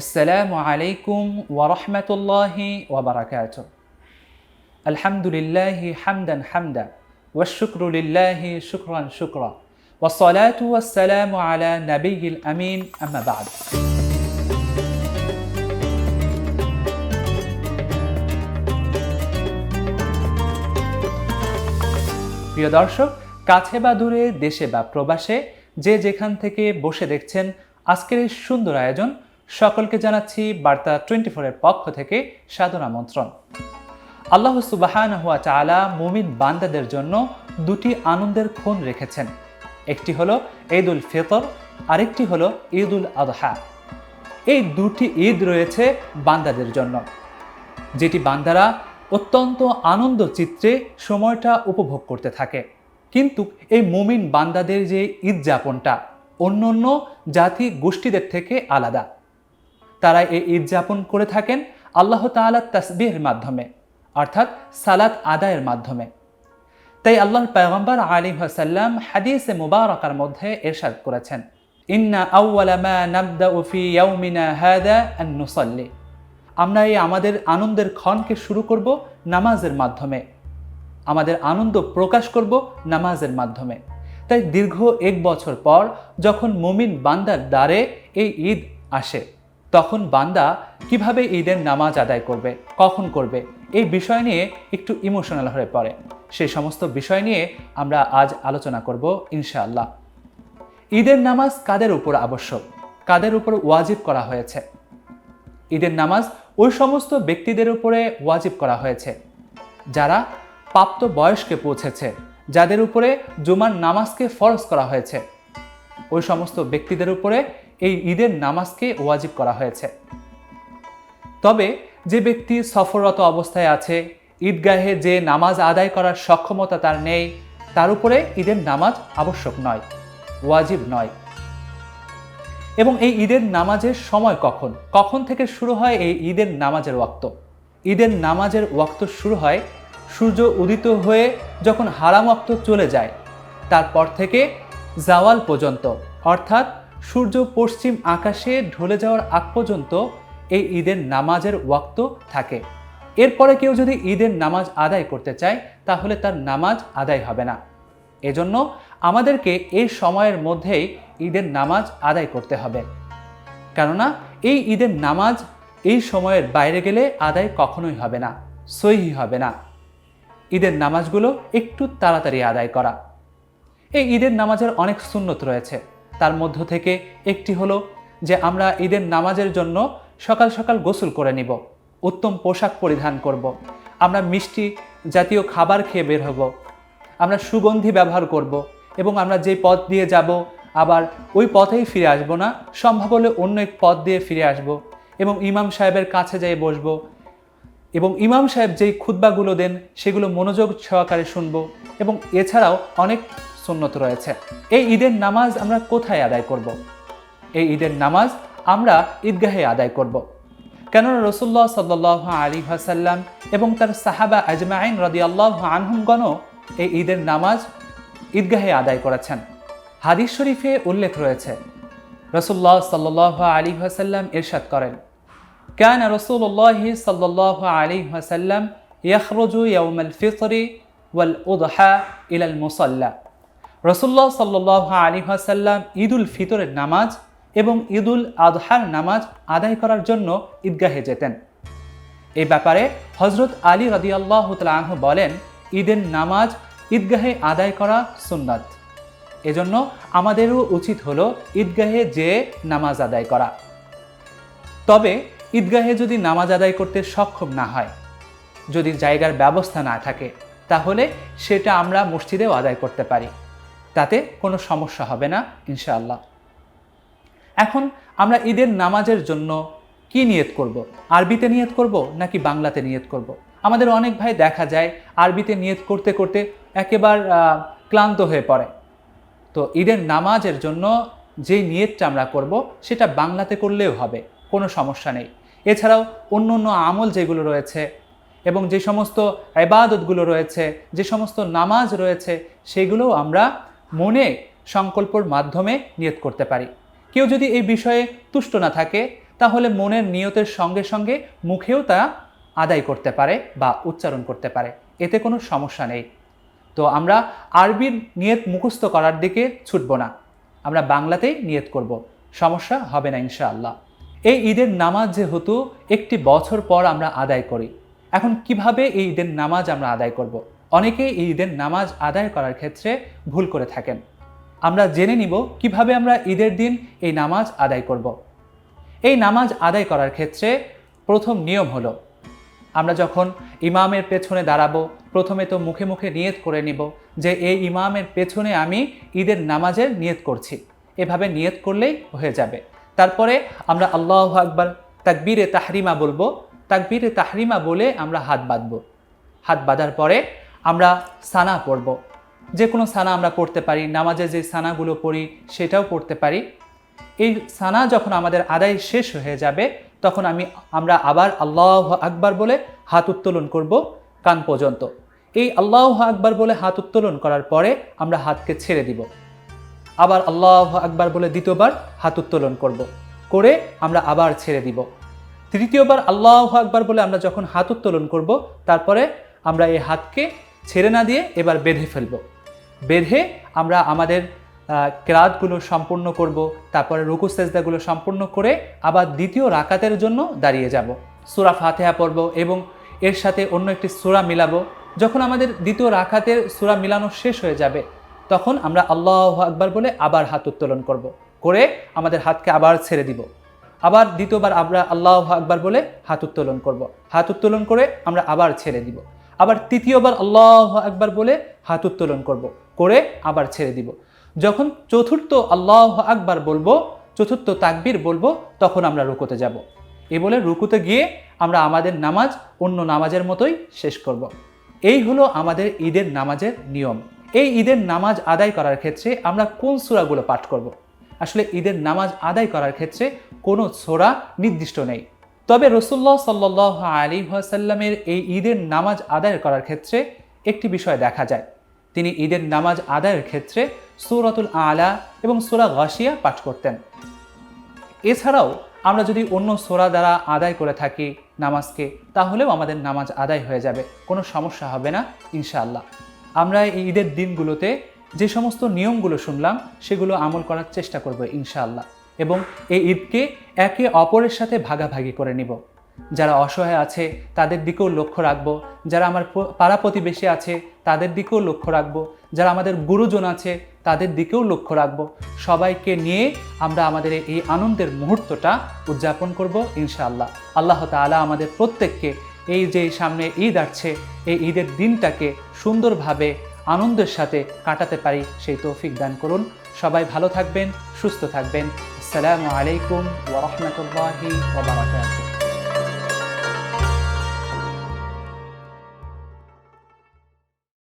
السلام عليكم ورحمة الله وبركاته. الحمد لله حمدا حمدا والشكر لله شكرا شكرا والصلاة والسلام على نبي الأمين أما بعد. প্রিয় দর্শক, কাছে বা দূরে, দেশে বা প্রবাসে, যে যেখান থেকে বসে দেখছেন আজকের এই সুন্দর আয়োজন, সকলকে জানাচ্ছি বার্তা 24-এর পক্ষ থেকে সাদর আমন্ত্রণ। আল্লাহ সুবহানাহু ওয়া তাআলা মুমিন বান্দাদের জন্য দুটি আনন্দের ক্ষণ রেখেছেন। একটি হলো ঈদুল ফিতর, আরেকটি হলো ঈদুল আযহা। এই দুটি ঈদ রয়েছে বান্দাদের জন্য, যেটি বান্দারা অত্যন্ত আনন্দ চিত্রে সময়টা উপভোগ করতে থাকে। কিন্তু এই মুমিন বান্দাদের যে ঈদ যাপনটা অন্য অন্য জাতি গোষ্ঠীদের থেকে আলাদা। তারা এই ঈদ যাপন করে থাকেন আল্লাহ তাআলার তাসবিহের মাধ্যমে, অর্থাৎ সালাত আদায়ের মাধ্যমে। তাই আল্লাহর পয়গম্বর আলাইহিস সালাম হাদিসে মুবারাকার মধ্যে ইরশাদ করেছেন, ইন্না আউওয়ালা মা নাবদাউ ফি ইয়াউমিনা হাযা আন নুসাল্লি। আমরা এই আমাদের আনন্দের ক্ষণকে শুরু করব নামাজের মাধ্যমে, আমাদের আনন্দ প্রকাশ করব নামাজের মাধ্যমে। তাই দীর্ঘ 1 বছর পর যখন মুমিন বান্দার দ্বারে এই ঈদ আসে, তখন বান্দা কিভাবে ঈদের নামাজ আদায় করবে, কখন করবে, এই বিষয় নিয়ে একটু ইমোশনাল হয়ে পড়ে। সেই সমস্ত বিষয় নিয়ে আমরা আজ আলোচনা করব ইনশাআল্লাহ। ঈদের নামাজ কাদের উপর আবশ্যক, কাদের উপর ওয়াজিব করা হয়েছে? ঈদের নামাজ ওই সমস্ত ব্যক্তিদের উপরে ওয়াজিব করা হয়েছে যারা প্রাপ্ত বয়স্কে পৌঁছেছে, যাদের উপরে জুমার নামাজকে ফরজ করা হয়েছে। ওই সমস্ত ব্যক্তিদের উপরে এই ঈদের নামাজকে ওয়াজিব করা হয়েছে। তবে যে ব্যক্তি সফররত অবস্থায় আছে, ঈদগাহে যে নামাজ আদায় করার সক্ষমতা তার নেই, তার উপরে ঈদের নামাজ আবশ্যক নয়, ওয়াজিব নয়। এবং এই ঈদের নামাজের সময় কখন, কখন থেকে শুরু হয় এই ঈদের নামাজের ওয়াক্ত? ঈদের নামাজের ওয়াক্ত শুরু হয় সূর্য উদিত হয়ে যখন হারাম ওয়াক্ত চলে যায়, তারপর থেকে জাওয়াল পর্যন্ত, অর্থাৎ সূর্য পশ্চিম আকাশে ঢলে যাওয়ার আগ পর্যন্ত এই ঈদের নামাজের ওয়াক্ত থাকে। এরপরে কেউ যদি ঈদের নামাজ আদায় করতে চায়, তাহলে তার নামাজ আদায় হবে না। এজন্য আমাদেরকে এই সময়ের মধ্যেই ঈদের নামাজ আদায় করতে হবে, কেননা এই ঈদের নামাজ এই সময়ের বাইরে গেলে আদায় কখনোই হবে না, সহিহ হবে না। ঈদের নামাজগুলো একটু তাড়াতাড়ি আদায় করা। এই ঈদের নামাজের অনেক সুন্নত রয়েছে, তার মধ্য থেকে একটি হলো যে আমরা ঈদের নামাজের জন্য সকাল সকাল গোসল করে নিব, উত্তম পোশাক পরিধান করব, আমরা মিষ্টি জাতীয় খাবার খেয়ে বের হব, আমরা সুগন্ধি ব্যবহার করব এবং আমরা যে পথ দিয়ে যাব আবার ওই পথেই ফিরে আসব না, সম্ভব হলে অন্য এক পথ দিয়ে ফিরে আসব এবং ইমাম সাহেবের কাছে যেয়ে বসবো এবং ইমাম সাহেব যেই খুতবাগুলো দেন সেগুলো মনোযোগ সহকারে শুনব। এবং এছাড়াও অনেক সুন্নত রয়েছে। এই ঈদের নামাজ আমরা কোথায় আদায় করব? এই ঈদের নামাজ আমরা ঈদগাহে আদায় করব, কেননা রাসূলুল্লাহ সাল্লাল্লাহু আলাইহি ওয়াসাল্লাম এবং তার সাহাবা আজমাইন রাদিয়াল্লাহু আনহুমগণও এই ঈদের নামাজ ঈদগাহে আদায় করেছেন। হাদিস শরীফে উল্লেখ রয়েছে, রাসূলুল্লাহ সাল্লাল্লাহু আলাইহি ওয়াসাল্লাম ইরশাদ করেন, কানা রাসূলুল্লাহ সাল্লাল্লাহু আলাইহি ওয়াসাল্লাম ইয়াখরুজু ইয়াউমাল ফিতরি ওয়াল উযহা ইলাল মুসাল্লা। রাসূলুল্লাহ সাল্লাল্লাহু আলাইহি ওয়াসাল্লাম ঈদুল ফিতরের নামাজ এবং ঈদুল আযহার নামাজ আদায় করার জন্য ঈদগাহে যেতেন। এই ব্যাপারে হযরত আলী রাদিয়াল্লাহু তাআলা আনহু বলেন, ঈদের নামাজ ঈদগাহে আদায় করা সুন্নাত, এজন্য আমাদেরও উচিত হলো ঈদগাহে যেয়ে নামাজ আদায় করা। তবে ঈদগাহে যদি নামাজ আদায় করতে সক্ষম না হয়, যদি জায়গার ব্যবস্থা না থাকে, তাহলে সেটা আমরা মসজিদেও আদায় করতে পারি, তাতে কোনো সমস্যা হবে না ইনশাআল্লাহ। এখন আমরা ঈদের নামাজের জন্য কি নিয়ত করব? আরবিতে নিয়ত করব নাকি বাংলাতে নিয়ত করব? আমাদের অনেক ভাই দেখা যায় আরবিতে নিয়ত করতে করতে একেবারে ক্লান্ত হয়ে পড়ে। তো ঈদের নামাজের জন্য যেই নিয়তটা আমরা করব সেটা বাংলাতে করলেও হবে, কোনো সমস্যা নেই। এছাড়াও অন্য অন্য আমল যেগুলো রয়েছে এবং যে সমস্ত ইবাদতগুলো রয়েছে, যে সমস্ত নামাজ রয়েছে, সেগুলোও আমরা মনে সংকল্পর মাধ্যমে নিয়ত করতে পারি। কেউ যদি এই বিষয়ে তুষ্ট না থাকে, তাহলে মনের নিয়তের সঙ্গে সঙ্গে মুখেও তা আদায় করতে পারে বা উচ্চারণ করতে পারে, এতে কোনো সমস্যা নেই। তো আমরা আরবির নিয়ত মুখস্থ করার দিকে ছুটব না, আমরা বাংলাতেই নিয়ত করব, সমস্যা হবে না ইনশাআল্লাহ। এই ঈদের নামাজ যেহেতু একটি বছর পর আমরা আদায় করি, এখন কিভাবে এই ঈদের নামাজ আমরা আদায় করব? অনেকেই এই ঈদের নামাজ আদায় করার ক্ষেত্রে ভুল করে থাকেন। আমরা জেনে নিব কিভাবে আমরা ঈদের দিন এই নামাজ আদায় করব। এই নামাজ আদায় করার ক্ষেত্রে প্রথম নিয়ম হলো, আমরা যখন ইমামের পেছনে দাঁড়াবো, প্রথমে তো মুখে মুখে নিয়ত করে নিব যে এই ইমামের পেছনে আমি ঈদের নামাজের নিয়ত করছি, এভাবে নিয়ত করলেই হয়ে যাবে। তারপরে আমরা আল্লাহু আকবার তাকবীরে তাহরিমা বলবো, তাকবীরে তাহরিমা বলে আমরা হাত বাঁধবো। হাত বাঁধার পরে আমরা সানা পড়ব, যে কোনো সানা আমরা পড়তে পারি, নামাজে যে সানাগুলো পড়ি সেটাও পড়তে পারি। এই সানা যখন আমাদের আদায় শেষ হয়ে যাবে তখন আমরা আবার আল্লাহু আকবার বলে হাত উত্তোলন করব কান পর্যন্ত। এই আল্লাহু আকবার বলে হাত উত্তোলন করার পরে আমরা হাতকে ছেড়ে দিব, আবার আল্লাহু আকবার বলে দ্বিতীয়বার হাত উত্তোলন করব, করে আমরা আবার ছেড়ে দিব। তৃতীয়বার আল্লাহু আকবার বলে আমরা যখন হাত উত্তোলন করব, তারপরে আমরা এই হাতকে ছেড়ে না দিয়ে এবার বেঁধে ফেলব। বেঁধে আমরা আমাদের কেরাতগুলো সম্পূর্ণ করব, তারপরে রুকু সেজদাগুলো সম্পূর্ণ করে আবার দ্বিতীয় রাকাতের জন্য দাঁড়িয়ে যাব। সূরা ফাতিহা পড়ব এবং এর সাথে অন্য একটি সূরা মিলাবো। যখন আমাদের দ্বিতীয় রাকাতের সূরা মিলানো শেষ হয়ে যাবে তখন আমরা আল্লাহু আকবার বলে আবার হাত উত্তোলন করব, করে আমাদের হাতকে আবার ছেড়ে দিব। আবার দ্বিতীয়বার আমরা আল্লাহু আকবার বলে হাত উত্তোলন করব, হাত উত্তোলন করে আমরা আবার ছেড়ে দিব। আবার তৃতীয়বার আল্লাহু আকবার বলে হাত উত্তোলন করব, করে আবার ছেড়ে দিব। যখন চতুর্থ আল্লাহু আকবার বলবো, চতুর্থ তাকবীর বলবো, তখন আমরা রুকুতে যাব। এই বলে রুকুতে গিয়ে আমরা আমাদের নামাজ অন্য নামাজের মতোই শেষ করব। এই হলো আমাদের ঈদের নামাজের নিয়ম। এই ঈদের নামাজ আদায় করার ক্ষেত্রে আমরা কোন সূরাগুলো পাঠ করব? আসলে ঈদের নামাজ আদায় করার ক্ষেত্রে কোনো সূরা নির্দিষ্ট নেই, তবে রাসূলুল্লাহ সাল্লাল্লাহু আলাইহি ওয়াসাল্লামের এই ঈদের নামাজ আদায় করার ক্ষেত্রে একটি বিষয় দেখা যায়, তিনি ঈদের নামাজ আদায়ের ক্ষেত্রে সূরাতুল আলা এবং সূরা গাশিয়া পাঠ করতেন। এছাড়াও আমরা যদি অন্য সূরা দ্বারা আদায় করে থাকি নামাজকে, তাহলেও আমাদের নামাজ আদায় হয়ে যাবে, কোনো সমস্যা হবে না ইনশাআল্লাহ। আমরা এই ঈদের দিনগুলোতে যে সমস্ত নিয়মগুলো শুনলাম সেগুলো আমল করার চেষ্টা করব ইনশাআল্লাহ, এবং এই ঈদকে একে অপরের সাথে ভাগাভাগি করে নিব। যারা অসহায় আছে তাদের দিকেও লক্ষ্য রাখবো, যারা আমার পাড়া প্রতিবেশী আছে তাদের দিকেও লক্ষ্য রাখবো, যারা আমাদের গুরুজন আছে তাদের দিকেও লক্ষ্য রাখবো। সবাইকে নিয়ে আমরা আমাদের এই আনন্দের মুহূর্তটা উদযাপন করব ইনশাআল্লাহ। আল্লাহ তাআলা আমাদের প্রত্যেককে এই যে সামনে ঈদ আসছে, এই ঈদের দিনটাকে সুন্দরভাবে আনন্দের সাথে কাটাতে পারি সেই তৌফিক দান করুন। সবাই ভালো থাকবেন, সুস্থ থাকবেন। আসসালামু আলাইকুম ওয়া রাহমাতুল্লাহি ওয়া বারাকাতুহু।